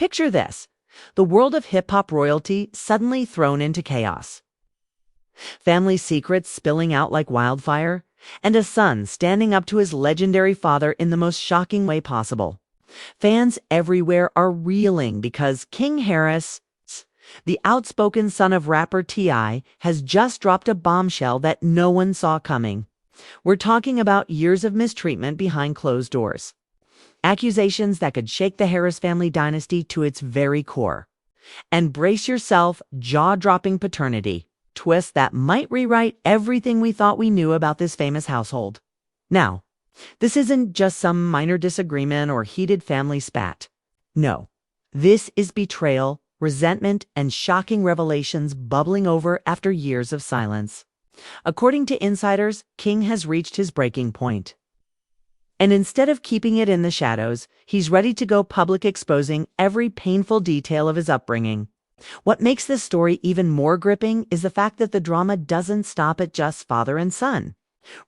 Picture this: the world of hip-hop royalty suddenly thrown into chaos. Family secrets spilling out like wildfire, and a son standing up to his legendary father in the most shocking way possible. Fans everywhere are reeling because King Harris, the outspoken son of rapper T.I., has just dropped a bombshell that no one saw coming. We're talking about years of mistreatment behind closed doors. Accusations that could shake the Harris family dynasty to its very core. And brace yourself, jaw-dropping paternity twists that might rewrite everything we thought we knew about this famous household. Now, this isn't just some minor disagreement or heated family spat. No, this is betrayal, resentment, and shocking revelations bubbling over after years of silence. According to insiders, King has reached his breaking point. And instead of keeping it in the shadows, he's ready to go public, exposing every painful detail of his upbringing. What makes this story even more gripping is the fact that the drama doesn't stop at just father and son.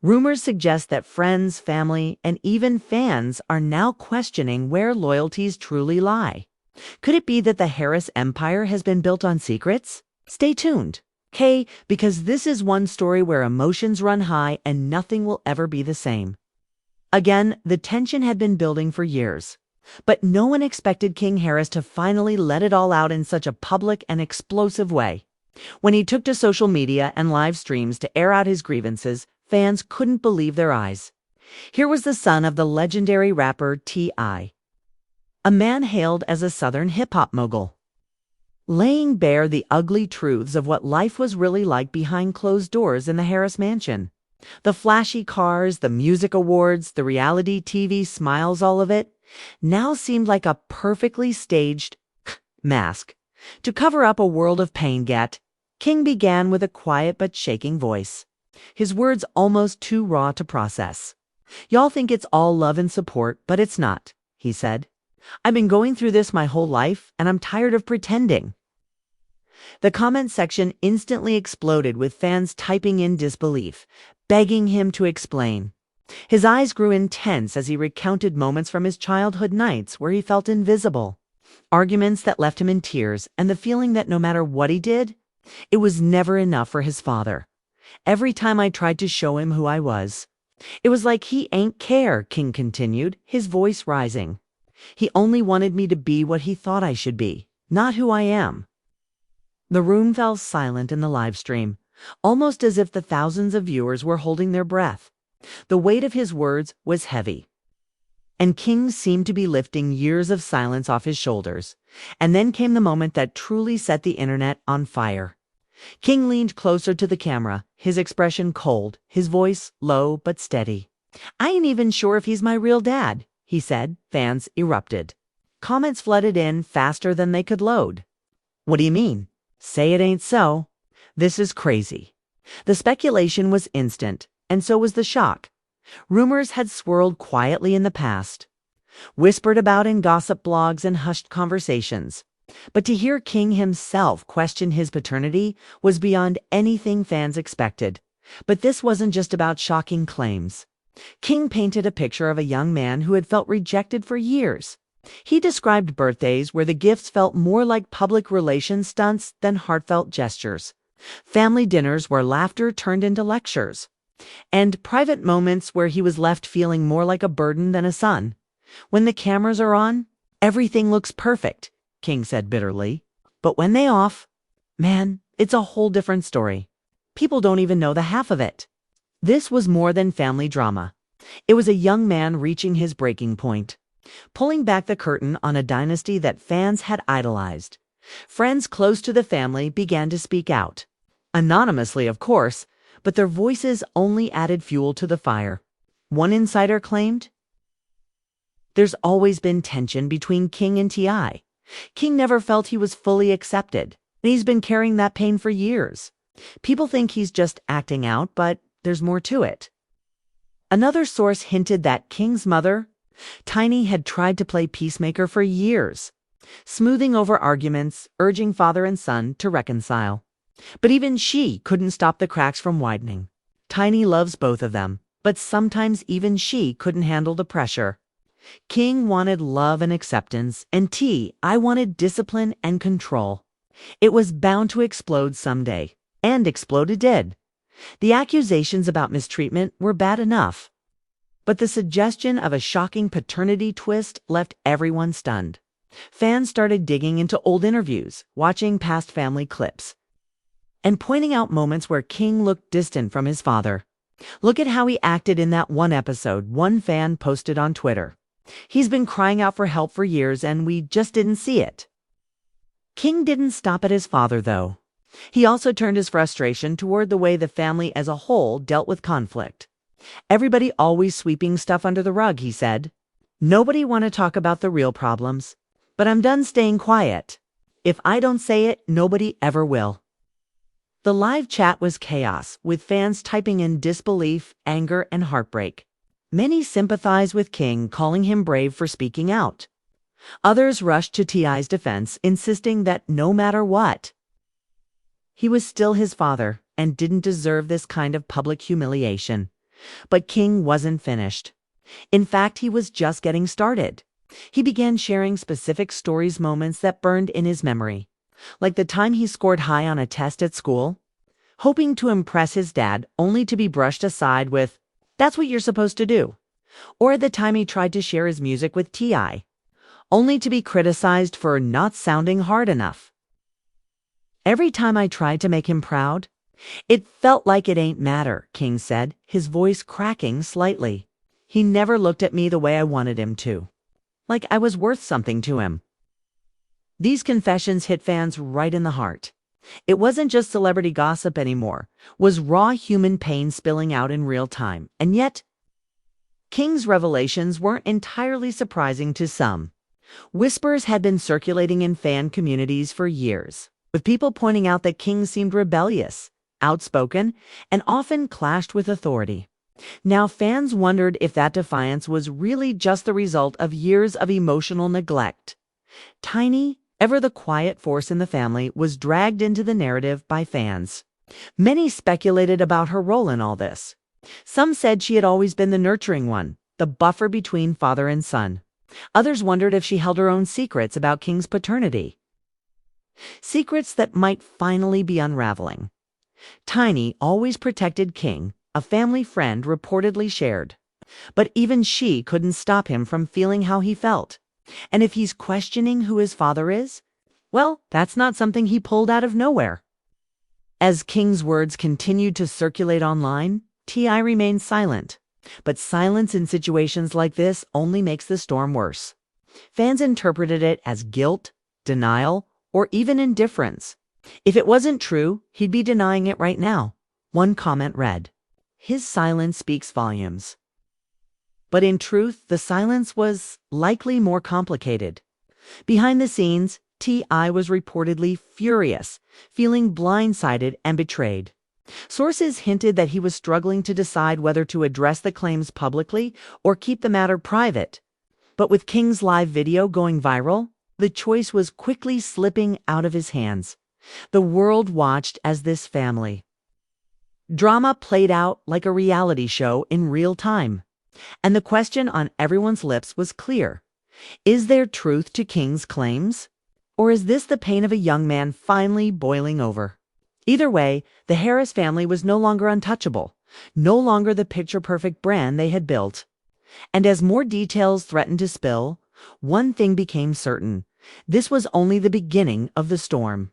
Rumors suggest that friends, family, and even fans are now questioning where loyalties truly lie. Could it be that the Harris empire has been built on secrets? Stay tuned, okay? Because this is one story where emotions run high and nothing will ever be the same. Again, the tension had been building for years. But no one expected King Harris to finally let it all out in such a public and explosive way. When he took to social media and live streams to air out his grievances, fans couldn't believe their eyes. Here was the son of the legendary rapper T.I., a man hailed as a Southern hip-hop mogul, laying bare the ugly truths of what life was really like behind closed doors in the Harris mansion. The flashy cars, the music awards, the reality TV smiles, all of it now seemed like a perfectly staged mask. To cover up a world of pain, King began with a quiet but shaking voice. His words almost too raw to process. "Y'all think it's all love and support, but it's not," he said. "I've been going through this my whole life, and I'm tired of pretending." The comment section instantly exploded with fans typing in disbelief, begging him to explain. His eyes grew intense as he recounted moments from his childhood nights where he felt invisible, arguments that left him in tears, and the feeling that no matter what he did, it was never enough for his father. "Every time I tried to show him who I was, it was like he ain't care," King continued, his voice rising. "He only wanted me to be what he thought I should be, not who I am." The room fell silent in the live stream, almost as if the thousands of viewers were holding their breath. The weight of his words was heavy, and King seemed to be lifting years of silence off his shoulders. And then came the moment that truly set the internet on fire. King leaned closer to the camera, his expression cold, his voice low but steady. "I ain't even sure if he's my real dad," he said. Fans erupted. Comments flooded in faster than they could load. "What do you mean? Say it ain't so. This is crazy." The speculation was instant, and so was the shock. Rumors had swirled quietly in the past, whispered about in gossip blogs and hushed conversations. But to hear King himself question his paternity was beyond anything fans expected. But this wasn't just about shocking claims. King painted a picture of a young man who had felt rejected for years. He described birthdays where the gifts felt more like public relations stunts than heartfelt gestures, family dinners where laughter turned into lectures, and private moments where he was left feeling more like a burden than a son. "When the cameras are on, everything looks perfect," King said bitterly. "But when they off, man, it's a whole different story. People don't even know the half of it." This was more than family drama. It was a young man reaching his breaking point, pulling back the curtain on a dynasty that fans had idolized. Friends close to the family began to speak out. Anonymously, of course, but their voices only added fuel to the fire. One insider claimed, "There's always been tension between King and T.I. King never felt he was fully accepted, and he's been carrying that pain for years. People think he's just acting out, but there's more to it." Another source hinted that King's mother, Tiny, had tried to play peacemaker for years, smoothing over arguments, urging father and son to reconcile. But even she couldn't stop the cracks from widening. Tiny loves both of them, but sometimes even she couldn't handle the pressure. King wanted love and acceptance, and T.I. wanted discipline and control. It was bound to explode someday, and explode it did. The accusations about mistreatment were bad enough, but the suggestion of a shocking paternity twist left everyone stunned. Fans started digging into old interviews, watching past family clips, and pointing out moments where King looked distant from his father. "Look at how he acted in that one episode," one fan posted on Twitter. "He's been crying out for help for years and we just didn't see it." King didn't stop at his father, though. He also turned his frustration toward the way the family as a whole dealt with conflict. "Everybody always sweeping stuff under the rug," he said. "Nobody want to talk about the real problems. But I'm done staying quiet. If I don't say it, nobody ever will." The live chat was chaos, with fans typing in disbelief, anger, and heartbreak. Many sympathized with King, calling him brave for speaking out. Others rushed to T.I.'s defense, insisting that no matter what, he was still his father and didn't deserve this kind of public humiliation. But King wasn't finished. In fact, he was just getting started. He began sharing specific stories, moments that burned in his memory, like the time he scored high on a test at school, hoping to impress his dad only to be brushed aside with, "That's what you're supposed to do," or the time he tried to share his music with T.I., only to be criticized for not sounding hard enough. "Every time I tried to make him proud, it felt like it ain't matter," King said, his voice cracking slightly. "He never looked at me the way I wanted him to, like I was worth something to him." These confessions hit fans right in the heart. It wasn't just celebrity gossip anymore, was raw human pain spilling out in real time. And yet, King's revelations weren't entirely surprising to some. Whispers had been circulating in fan communities for years, with people pointing out that King seemed rebellious, outspoken, and often clashed with authority. Now fans wondered if that defiance was really just the result of years of emotional neglect. Tiny, ever the quiet force in the family, was dragged into the narrative by fans. Many speculated about her role in all this. Some said she had always been the nurturing one, the buffer between father and son. Others wondered if she held her own secrets about King's paternity. Secrets that might finally be unraveling. Tiny always protected King, a family friend reportedly shared. But even she couldn't stop him from feeling how he felt. And if he's questioning who his father is, well, that's not something he pulled out of nowhere. As King's words continued to circulate online, T.I. remained silent. But silence in situations like this only makes the storm worse. Fans interpreted it as guilt, denial, or even indifference. If it wasn't true, he'd be denying it right now. One comment read, "His silence speaks volumes." But in truth, the silence was likely more complicated. Behind the scenes, T.I. was reportedly furious, feeling blindsided and betrayed. Sources hinted that he was struggling to decide whether to address the claims publicly or keep the matter private. But with King's live video going viral, the choice was quickly slipping out of his hands. The world watched as this family drama played out like a reality show in real time. And the question on everyone's lips was clear. Is there truth to King's claims? Or is this the pain of a young man finally boiling over? Either way, the Harris family was no longer untouchable, no longer the picture-perfect brand they had built. And as more details threatened to spill, one thing became certain. This was only the beginning of the storm.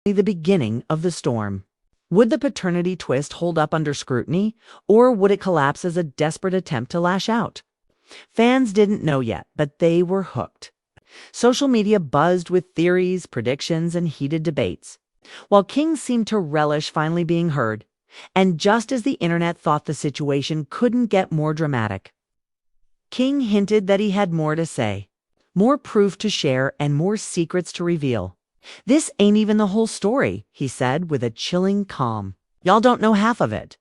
Only the beginning of the storm. Would the paternity twist hold up under scrutiny, or would it collapse as a desperate attempt to lash out? Fans didn't know yet, but they were hooked. Social media buzzed with theories, predictions, and heated debates, while King seemed to relish finally being heard. And just as the internet thought the situation couldn't get more dramatic, King hinted that he had more to say, more proof to share, and more secrets to reveal. "This ain't even the whole story," he said with a chilling calm. "Y'all don't know half of it."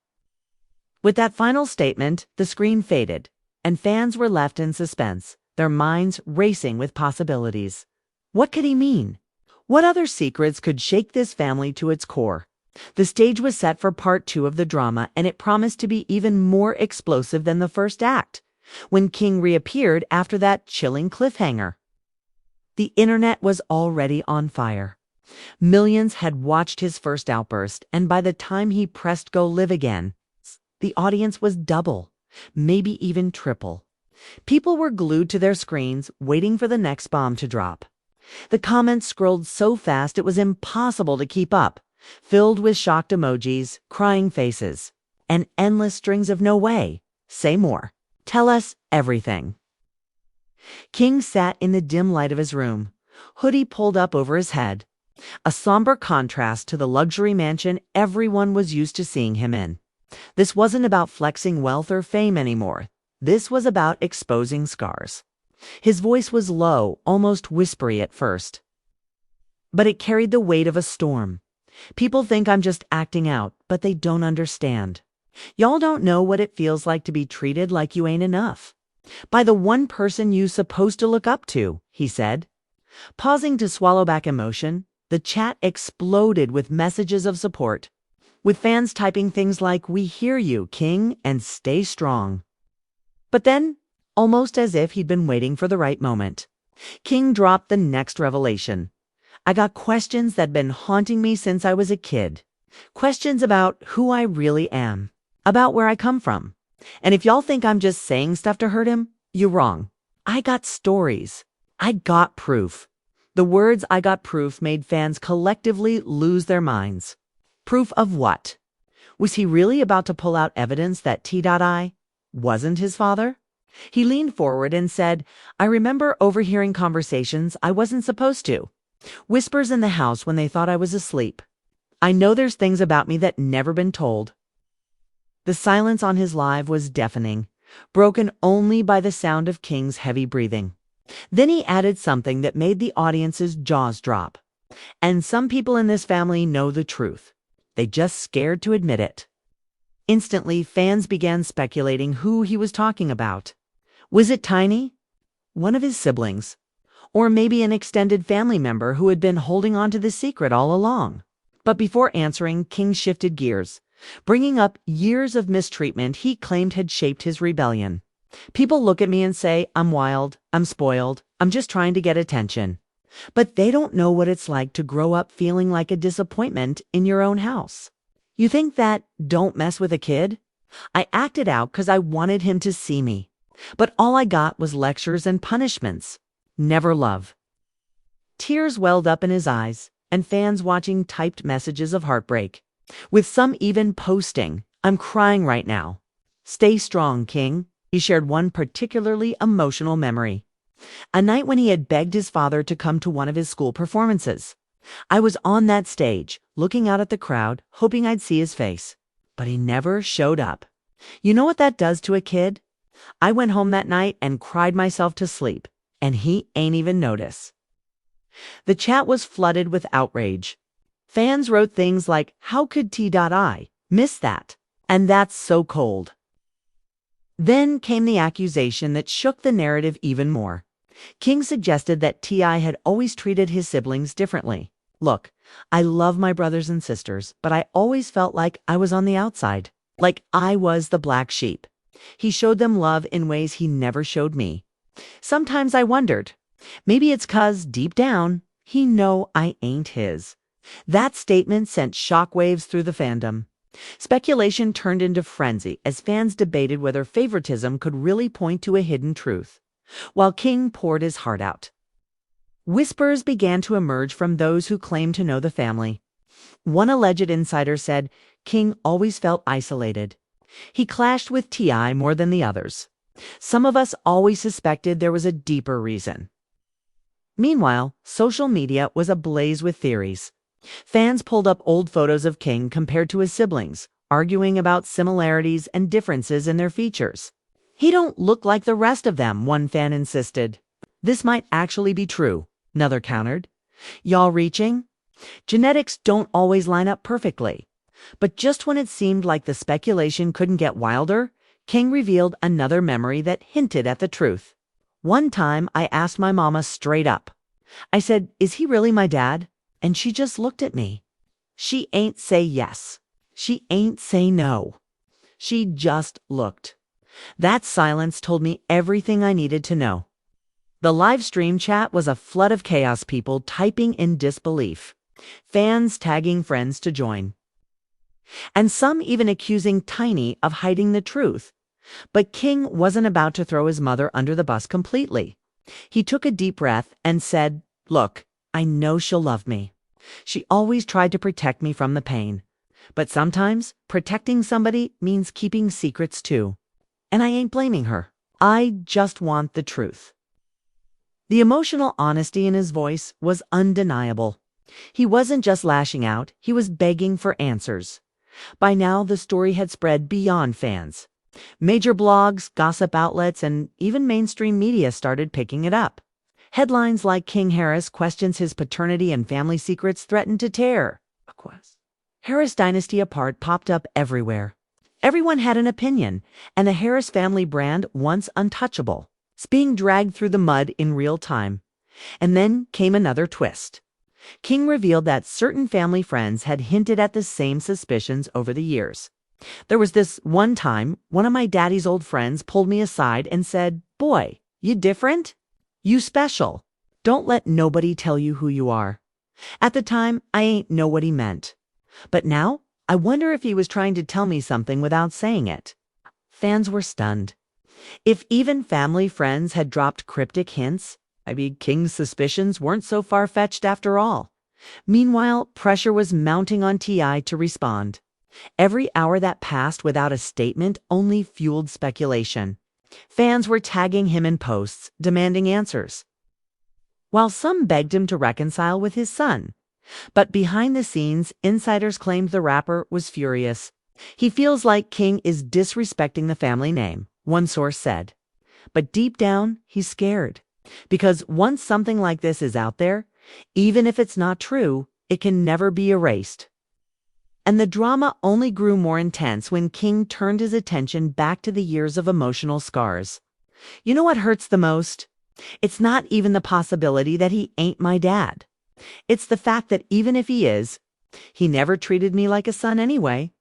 With that final statement, the screen faded, and fans were left in suspense, their minds racing with possibilities. What could he mean? What other secrets could shake this family to its core? The stage was set for part 2 of the drama, and it promised to be even more explosive than the first act. when King reappeared after that chilling cliffhanger. The internet was already on fire. Millions had watched his first outburst, and by the time he pressed go live again, the audience was double, maybe even triple. People were glued to their screens, waiting for the next bomb to drop. The comments scrolled so fast it was impossible to keep up, filled with shocked emojis, crying faces, and endless strings of "no way, say more, tell us everything." King sat in the dim light of his room, hoodie pulled up over his head, a somber contrast to the luxury mansion everyone was used to seeing him in. This wasn't about flexing wealth or fame anymore. This was about exposing scars. His voice was low, almost whispery at first, but it carried the weight of a storm. "People think I'm just acting out, but they don't understand. Y'all don't know what it feels like to be treated like you ain't enough. By the one person you supposed to look up to," he said. Pausing to swallow back emotion, the chat exploded with messages of support, with fans typing things like, "We hear you, King, and stay strong." But then, almost as if he'd been waiting for the right moment, King dropped the next revelation. "I got questions that'd been haunting me since I was a kid. Questions about who I really am, about where I come from. And if y'all think I'm just saying stuff to hurt him, you're wrong. I got stories. I got proof." The words "I got proof" made fans collectively lose their minds. Proof of what? Was he really about to pull out evidence that T.I. wasn't his father? He leaned forward and said, "I remember overhearing conversations I wasn't supposed to. Whispers in the house when they thought I was asleep. I know there's things about me that never been told." The silence on his live was deafening, broken only by the sound of King's heavy breathing. Then he added something that made the audience's jaws drop. "And some people in this family know the truth. They just scared to admit it." Instantly, fans began speculating who he was talking about. Was it Tiny? One of his siblings? Or maybe an extended family member who had been holding on to the secret all along? But before answering, King shifted gears, bringing up years of mistreatment he claimed had shaped his rebellion. "People look at me and say, I'm wild, I'm spoiled, I'm just trying to get attention. But they don't know what it's like to grow up feeling like a disappointment in your own house. You think that don't mess with a kid? I acted out because I wanted him to see me. But all I got was lectures and punishments. Never love." Tears welled up in his eyes, and fans watching typed messages of heartbreak, with some even posting, "I'm crying right now. Stay strong, King." He shared one particularly emotional memory. A night when he had begged his father to come to one of his school performances. "I was on that stage, looking out at the crowd, hoping I'd see his face. But he never showed up. You know what that does to a kid? I went home that night and cried myself to sleep, and he ain't even notice." The chat was flooded with outrage. Fans wrote things like, "How could T.I. miss that? And that's so cold." Then came the accusation that shook the narrative even more. King suggested that T.I. had always treated his siblings differently. "Look, I love my brothers and sisters, but I always felt like I was on the outside, like I was the black sheep. He showed them love in ways he never showed me. Sometimes I wondered, maybe it's 'cause deep down, he know I ain't his." That statement sent shockwaves through the fandom. Speculation turned into frenzy as fans debated whether favoritism could really point to a hidden truth, while King poured his heart out. Whispers began to emerge from those who claimed to know the family. One alleged insider said King always felt isolated. He clashed with T.I. more than the others. Some of us always suspected there was a deeper reason. Meanwhile, social media was ablaze with theories. Fans pulled up old photos of King compared to his siblings, arguing about similarities and differences in their features. "He don't look like the rest of them," one fan insisted. "This might actually be true," another countered. "Y'all reaching? Genetics don't always line up perfectly." But just when it seemed like the speculation couldn't get wilder, King revealed another memory that hinted at the truth. "One time I asked my mama straight up. I said, 'Is he really my dad?' And she just looked at me. She ain't say yes. She ain't say no. She just looked. That silence told me everything I needed to know. The live stream chat was a flood of chaos, people typing in disbelief, fans tagging friends to join, and some even accusing Tiny of hiding the truth. But King wasn't about to throw his mother under the bus completely. He took a deep breath and said, "Look, I know she'll love me. She always tried to protect me from the pain. But sometimes protecting somebody means keeping secrets too. And I ain't blaming her. I just want the truth." The emotional honesty in his voice was undeniable. He wasn't just lashing out, he was begging for answers. By now, the story had spread beyond fans. Major blogs, gossip outlets, and even mainstream media started picking it up. Headlines like "King Harris questions his paternity and family secrets threaten to tear Harris dynasty apart" popped up everywhere. Everyone had an opinion, and the Harris family brand, once untouchable, was being dragged through the mud in real time. And then came another twist. King revealed that certain family friends had hinted at the same suspicions over the years. There was this one time one of my daddy's old friends pulled me aside and said, "Boy, you different? You special. Don't let nobody tell you who you are." At the time, I ain't know what he meant. But now, I wonder if he was trying to tell me something without saying it. Fans were stunned. If even family friends had dropped cryptic hints, maybe King's suspicions weren't so far-fetched after all. Meanwhile, pressure was mounting on T.I. to respond. Every hour that passed without a statement only fueled speculation. Fans were tagging him in posts, demanding answers, while some begged him to reconcile with his son. But behind the scenes, insiders claimed the rapper was furious. "He feels like King is disrespecting the family name," one source said. But deep down, he's scared. Because once something like this is out there, even if it's not true, it can never be erased. And the drama only grew more intense when King turned his attention back to the years of emotional scars. You know what hurts the most? It's not even the possibility that he ain't my dad. It's the fact that even if he is, he never treated me like a son anyway.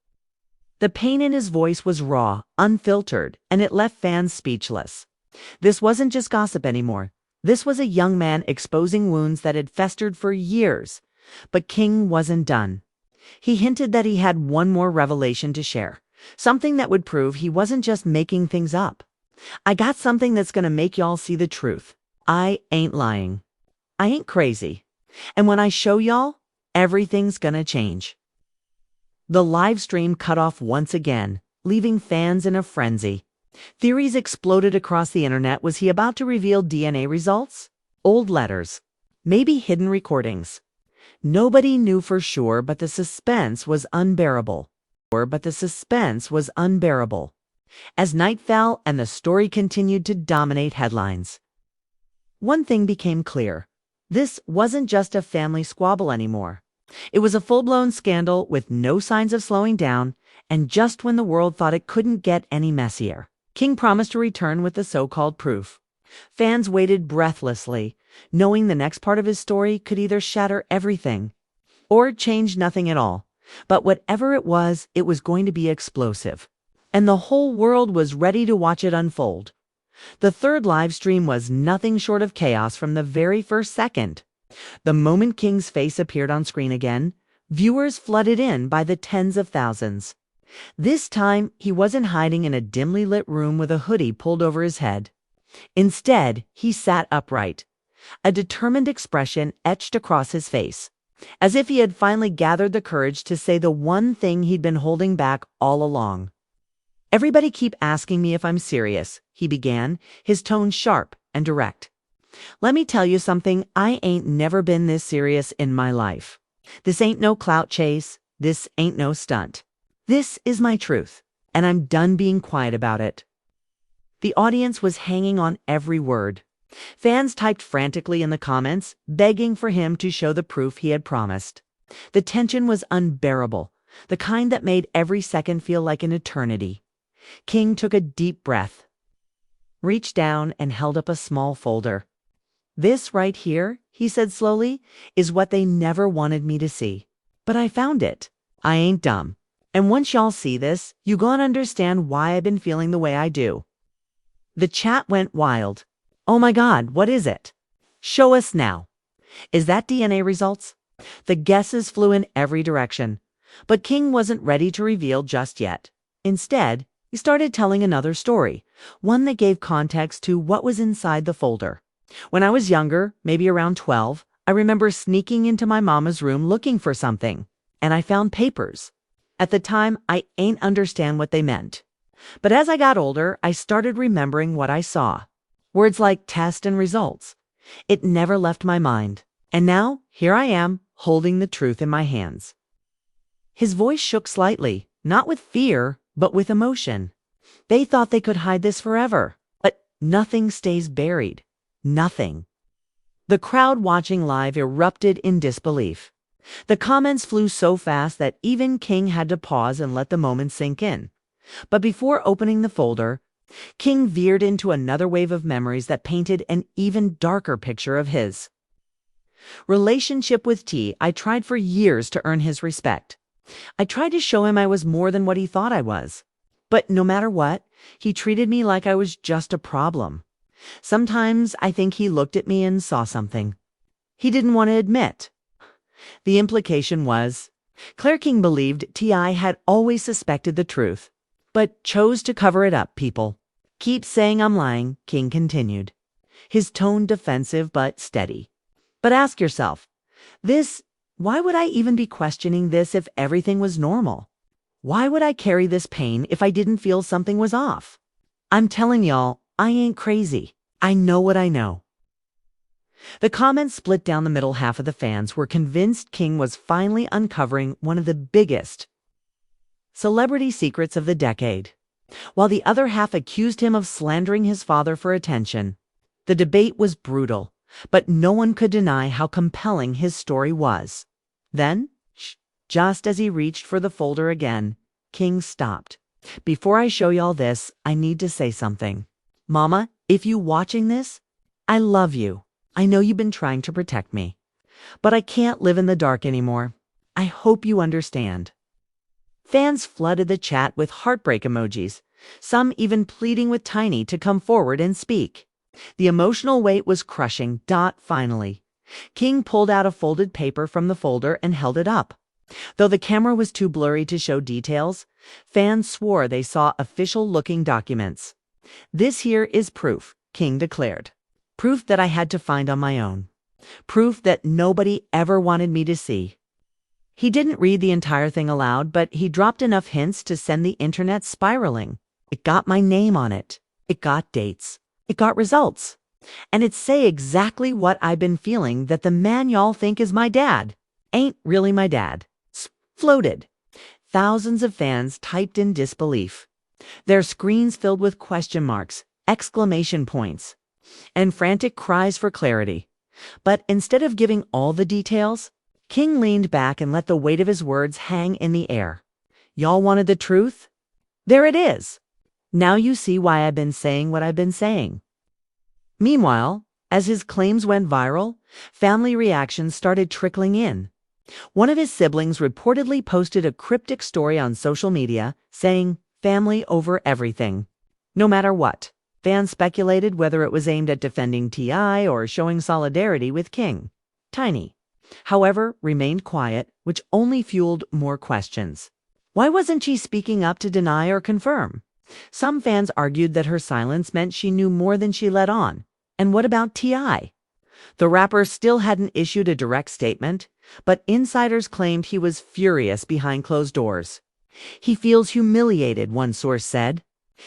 The pain in his voice was raw, unfiltered, and it left fans speechless. This wasn't just gossip anymore. This was a young man exposing wounds that had festered for years. But King wasn't done. He hinted that he had one more revelation to share, something that would prove he wasn't just making things up. "I got something that's gonna make y'all see the truth. I ain't lying. I ain't crazy. And when I show y'all, everything's gonna change." The live stream cut off once again, leaving fans in a frenzy. Theories exploded across the internet. Was he about to reveal DNA results? Old letters? Maybe hidden recordings? Nobody knew for sure, but the suspense was unbearable. As night fell and the story continued to dominate headlines, one thing became clear. This wasn't just a family squabble anymore. It was a full-blown scandal with no signs of slowing down, and just when the world thought it couldn't get any messier, King promised to return with the so-called proof. Fans waited breathlessly, knowing the next part of his story could either shatter everything or change nothing at all. But whatever it was going to be explosive. And the whole world was ready to watch it unfold. The third live stream was nothing short of chaos from the very first second. The moment King's face appeared on screen again, viewers flooded in by the tens of thousands. This time, he wasn't hiding in a dimly lit room with a hoodie pulled over his head. Instead, he sat upright, a determined expression etched across his face, as if he had finally gathered the courage to say the one thing he'd been holding back all along. "Everybody keep asking me if I'm serious," he began, his tone sharp and direct. "Let me tell you something, I ain't never been this serious in my life. This ain't no clout chase, this ain't no stunt. This is my truth, and I'm done being quiet about it." The audience was hanging on every word. Fans typed frantically in the comments, begging for him to show the proof he had promised. The tension was unbearable, the kind that made every second feel like an eternity. King took a deep breath, reached down, and held up a small folder. "This right here," he said slowly, "is what they never wanted me to see. But I found it. I ain't dumb. And once y'all see this, you gonna understand why I've been feeling the way I do. The chat went wild. Oh my God, what is it? Show us now. Is that DNA results? The guesses flew in every direction, but King wasn't ready to reveal just yet. Instead, he started telling another story, one that gave context to what was inside the folder. When I was younger, maybe around 12, I remember sneaking into my mama's room looking for something, and I found papers. At the time, I ain't understand what they meant. But as I got older, I started remembering what I saw. Words like test and results. It never left my mind. And now, here I am, holding the truth in my hands. His voice shook slightly, not with fear, but with emotion. They thought they could hide this forever. But nothing stays buried. Nothing. The crowd watching live erupted in disbelief. The comments flew so fast that even King had to pause and let the moment sink in. But before opening the folder, King veered into another wave of memories that painted an even darker picture of his relationship with T. I tried for years to earn his respect. I tried to show him I was more than what he thought I was. But no matter what, he treated me like I was just a problem. Sometimes I think he looked at me and saw something he didn't want to admit. The implication was, Claire King believed T.I. had always suspected the truth, but chose to cover it up, people. Keep saying I'm lying, King continued, his tone defensive but steady. But ask yourself, why would I even be questioning this if everything was normal? Why would I carry this pain if I didn't feel something was off? I'm telling y'all, I ain't crazy. I know what I know. The comments split down the middle. Half of the fans were convinced King was finally uncovering one of the biggest celebrity secrets of the decade, while the other half accused him of slandering his father for attention. The debate was brutal, but no one could deny how compelling his story was. Then, just as he reached for the folder again, King stopped. Before I show y'all this, I need to say something. Mama, if you watching this, I love you. I know you've been trying to protect me, but I can't live in the dark anymore. I hope you understand. Fans flooded the chat with heartbreak emojis, some even pleading with Tiny to come forward and speak. The emotional weight was crushing. Finally, King pulled out a folded paper from the folder and held it up. Though the camera was too blurry to show details, fans swore they saw official-looking documents. This here is proof, King declared. Proof that I had to find on my own. Proof that nobody ever wanted me to see. He didn't read the entire thing aloud, but he dropped enough hints to send the internet spiraling. It got my name on it. It got dates. It got results. And it say exactly what I've been feeling, that the man y'all think is my dad ain't really my dad. Floated. Thousands of fans typed in disbelief. Their screens filled with question marks, exclamation points, and frantic cries for clarity. But instead of giving all the details, King leaned back and let the weight of his words hang in the air. Y'all wanted the truth? There it is. Now you see why I've been saying what I've been saying. Meanwhile, as his claims went viral, family reactions started trickling in. One of his siblings reportedly posted a cryptic story on social media saying, "Family over everything." No matter what, fans speculated whether it was aimed at defending T.I. or showing solidarity with King. Tiny, however, remained quiet, which only fueled more questions. Why wasn't she speaking up to deny or confirm? Some fans argued that her silence meant she knew more than she let on. And what about T.I.? The rapper still hadn't issued a direct statement, but insiders claimed he was furious behind closed doors. He feels humiliated, one source said.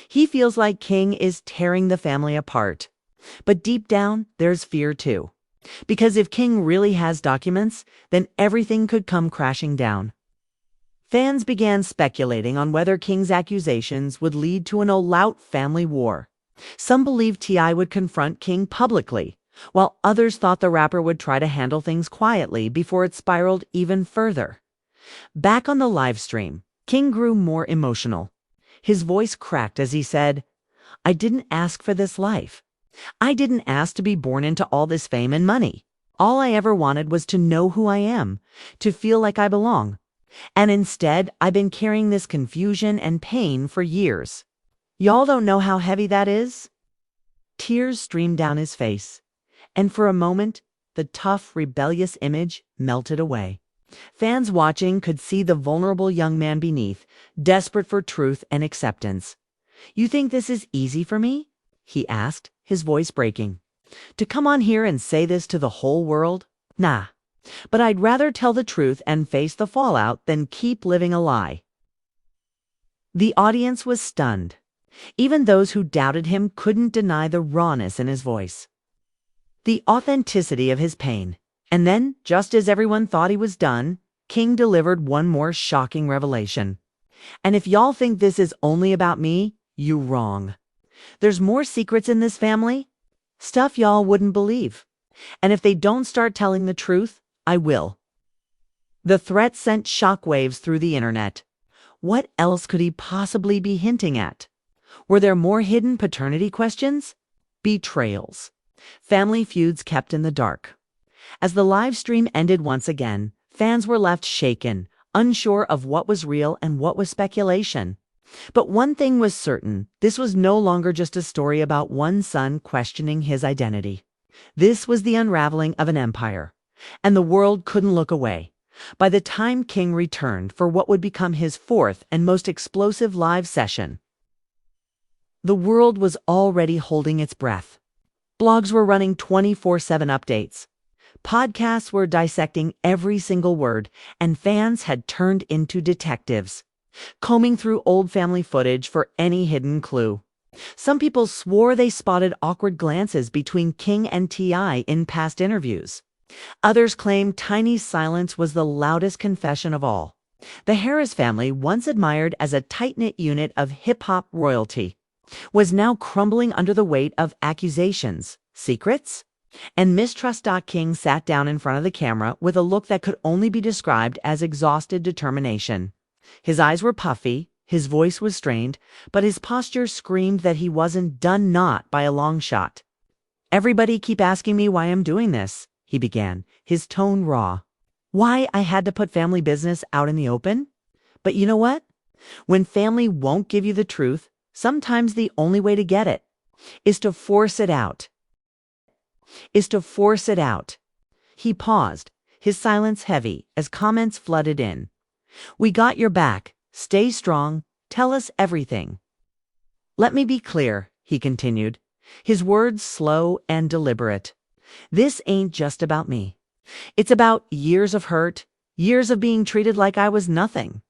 He feels like King is tearing the family apart. But deep down, there's fear too. Because if King really has documents, then everything could come crashing down. Fans began speculating on whether King's accusations would lead to an all-out family war. Some believed T.I. would confront King publicly, while others thought the rapper would try to handle things quietly before it spiraled even further. Back on the live stream, King grew more emotional. His voice cracked as he said, "I didn't ask for this life. I didn't ask to be born into all this fame and money. All I ever wanted was to know who I am, to feel like I belong. And instead, I've been carrying this confusion and pain for years. Y'all don't know how heavy that is? Tears streamed down his face, and for a moment, the tough, rebellious image melted away. Fans watching could see the vulnerable young man beneath, desperate for truth and acceptance. "You think this is easy for me?" he asked, his voice breaking. "To come on here and say this to the whole world? Nah. But I'd rather tell the truth and face the fallout than keep living a lie." The audience was stunned. Even those who doubted him couldn't deny the rawness in his voice, the authenticity of his pain. And then, just as everyone thought he was done, King delivered one more shocking revelation. "And if y'all think this is only about me, you're wrong. There's more secrets in this family, stuff y'all wouldn't believe. And if they don't start telling the truth, I will." The threat sent shockwaves through the internet. What else could he possibly be hinting at? Were there more hidden paternity questions? Betrayals. Family feuds kept in the dark. As the live stream ended once again, fans were left shaken, unsure of what was real and what was speculation. But one thing was certain: this was no longer just a story about one son questioning his identity. This was the unraveling of an empire, and the world couldn't look away. By the time King returned for what would become his fourth and most explosive live session, the world was already holding its breath. Blogs were running 24/7 updates. Podcasts were dissecting every single word, and fans had turned into detectives, combing through old family footage for any hidden clue. Some people swore they spotted awkward glances between King and T.I. in past interviews. Others claimed Tiny's silence was the loudest confession of all. The Harris family, once admired as a tight-knit unit of hip-hop royalty, was now crumbling under the weight of accusations, secrets, and mistrust. King sat down in front of the camera with a look that could only be described as exhausted determination. His eyes were puffy, his voice was strained, but his posture screamed that he wasn't done, not by a long shot. "Everybody keep asking me why I'm doing this," he began, his tone raw. "Why I had to put family business out in the open? But you know what? When family won't give you the truth, sometimes the only way to get it is to force it out. He paused, his silence heavy as comments flooded in. "We got your back. Stay strong. Tell us everything." "Let me be clear," he continued, his words slow and deliberate. "This ain't just about me. It's about years of hurt, years of being treated like I was nothing.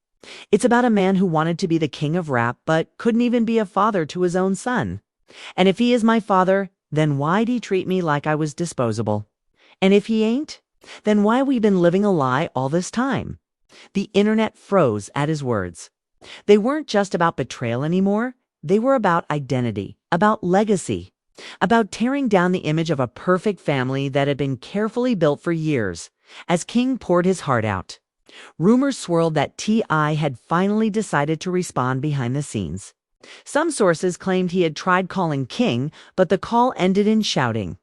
It's about a man who wanted to be the king of rap but couldn't even be a father to his own son. And if he is my father, then why'd he treat me like I was disposable? And if he ain't, then why we been living a lie all this time?" The internet froze at his words. They weren't just about betrayal anymore. They were about identity, about legacy, about tearing down the image of a perfect family that had been carefully built for years. As King poured his heart out, rumors swirled that T.I. had finally decided to respond behind the scenes. Some sources claimed he had tried calling King, but the call ended in shouting.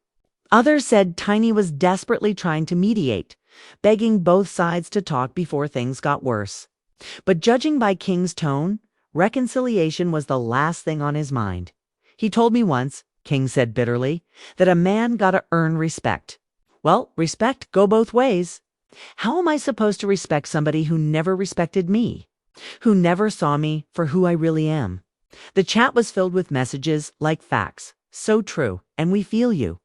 Others said Tiny was desperately trying to mediate, begging both sides to talk before things got worse. But judging by King's tone, reconciliation was the last thing on his mind. "He told me once," King said bitterly, "that a man gotta earn respect. Well, respect go both ways. How am I supposed to respect somebody who never respected me, who never saw me for who I really am?" The chat was filled with messages like facts. "So true, and we feel you."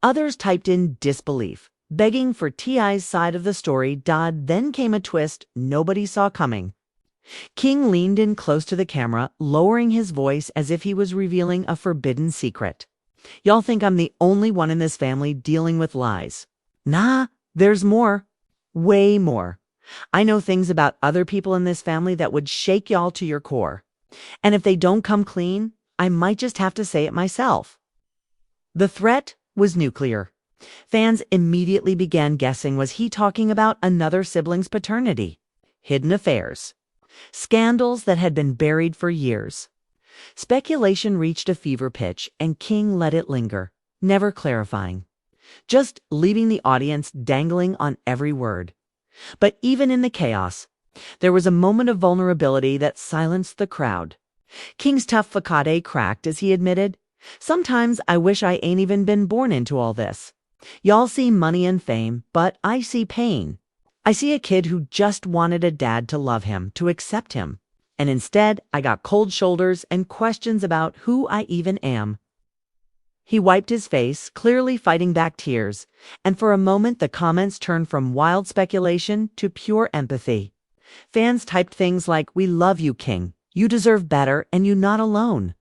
Others typed in disbelief, begging for T.I.'s side of the story. Then came a twist nobody saw coming. King leaned in close to the camera, lowering his voice as if he was revealing a forbidden secret. "Y'all think I'm the only one in this family dealing with lies? Nah, there's more. Way more. I know things about other people in this family that would shake y'all to your core. And if they don't come clean, I might just have to say it myself." The threat was nuclear. Fans immediately began guessing, was he talking about another sibling's paternity? Hidden affairs? Scandals that had been buried for years? Speculation reached a fever pitch, and King let it linger, never clarifying, just leaving the audience dangling on every word. But even in the chaos, There was a moment of vulnerability that silenced the crowd. King's tough facade cracked as he admitted, "Sometimes I wish I ain't even been born into all this. Y'all see money and fame, but I see pain. I see a kid who just wanted a dad to love him, to accept him. And instead, I got cold shoulders and questions about who I even am." He wiped his face, clearly fighting back tears, and for a moment the comments turned from wild speculation to pure empathy. Fans typed things like, "We love you, King. You deserve better, and you're not alone."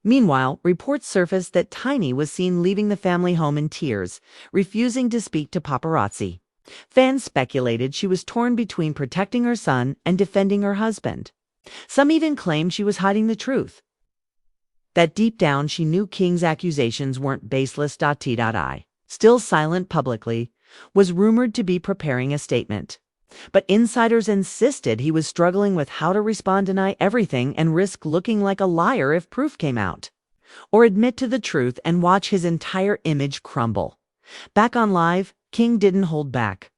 Meanwhile, reports surfaced that Tiny was seen leaving the family home in tears, refusing to speak to paparazzi. Fans speculated she was torn between protecting her son and defending her husband. Some even claimed she was hiding the truth. That deep down she knew King's accusations weren't baseless. T.I., still silent publicly, was rumored to be preparing a statement. But insiders insisted he was struggling with how to respond, deny everything, and risk looking like a liar if proof came out. Or admit to the truth and watch his entire image crumble. Back on Live, King didn't hold back.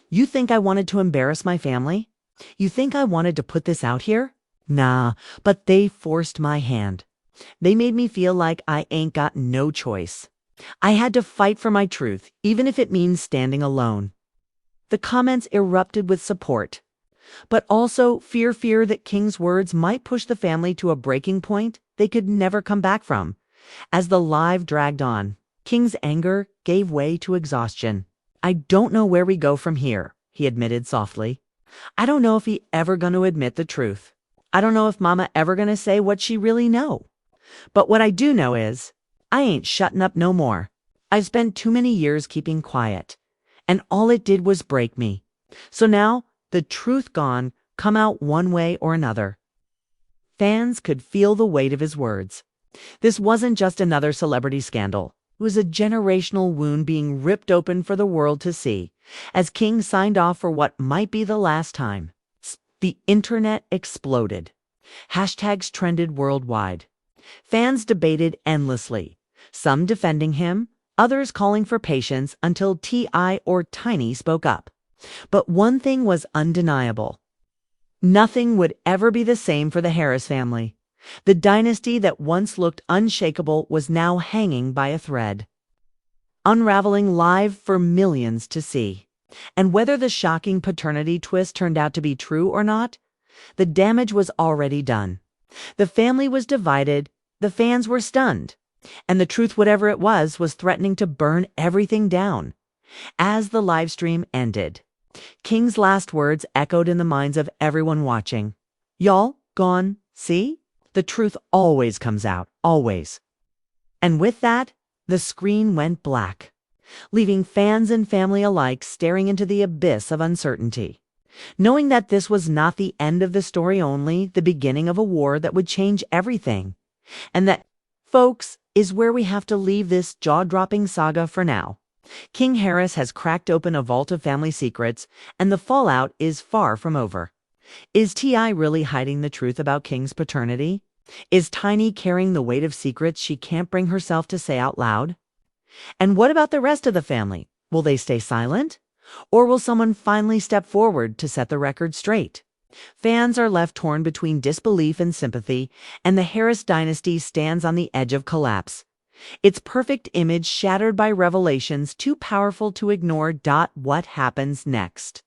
"You think I wanted to embarrass my family? You think I wanted to put this out here? Nah, but they forced my hand. They made me feel like I ain't got no choice. I had to fight for my truth, even if it means standing alone." The comments erupted with support, but also fear that King's words might push the family to a breaking point they could never come back from. As the Live dragged on, King's anger gave way to exhaustion. "I don't know where we go from here," he admitted softly. "I don't know if he ever gonna admit the truth. I don't know if Mama ever gonna say what she really know. But what I do know is, I ain't shutting up no more. I've spent too many years keeping quiet, and all it did was break me. So now, the truth gone, come out one way or another." Fans could feel the weight of his words. This wasn't just another celebrity scandal. It was a generational wound being ripped open for the world to see, as King signed off for what might be the last time. The internet exploded. Hashtags trended worldwide. Fans debated endlessly, some defending him, others calling for patience until T.I. or Tiny spoke up. But one thing was undeniable. Nothing would ever be the same for the Harris family. The dynasty that once looked unshakable was now hanging by a thread, unraveling live for millions to see. And whether the shocking paternity twist turned out to be true or not, the damage was already done. The family was divided, the fans were stunned, and the truth, whatever it was threatening to burn everything down. As the live stream ended, King's last words echoed in the minds of everyone watching. "Y'all gone, see? The truth always comes out, always." And with that, the screen went black, leaving fans and family alike staring into the abyss of uncertainty, knowing that this was not the end of the story, only the beginning of a war that would change everything. And that, folks, is where we have to leave this jaw-dropping saga for now. King Harris has cracked open a vault of family secrets, and the fallout is far from over. Is T.I. really hiding the truth about King's paternity? Is Tiny carrying the weight of secrets she can't bring herself to say out loud? And what about the rest of the family? Will they stay silent? Or will someone finally step forward to set the record straight? Fans are left torn between disbelief and sympathy, and the Harris dynasty stands on the edge of collapse. Its perfect image shattered by revelations too powerful to ignore. What happens next?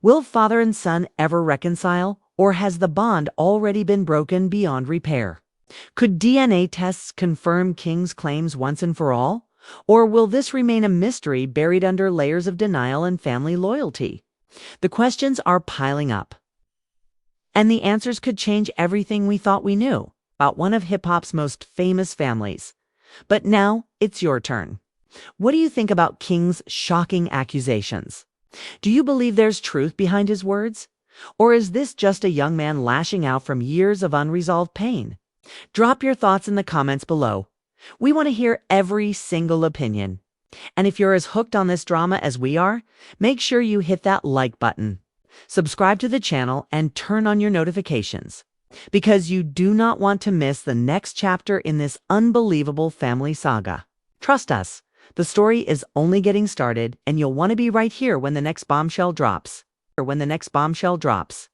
Will father and son ever reconcile, or has the bond already been broken beyond repair? Could DNA tests confirm King's claims once and for all? Or will this remain a mystery buried under layers of denial and family loyalty? The questions are piling up, and the answers could change everything we thought we knew about one of hip-hop's most famous families. But now, it's your turn. What do you think about King's shocking accusations? Do you believe there's truth behind his words? Or is this just a young man lashing out from years of unresolved pain? Drop your thoughts in the comments below. We want to hear every single opinion. And if you're as hooked on this drama as we are, make sure you hit that like button. Subscribe to the channel and turn on your notifications, because you do not want to miss the next chapter in this unbelievable family saga. Trust us, the story is only getting started, and you'll want to be right here when the next bombshell drops. when the next bombshell drops.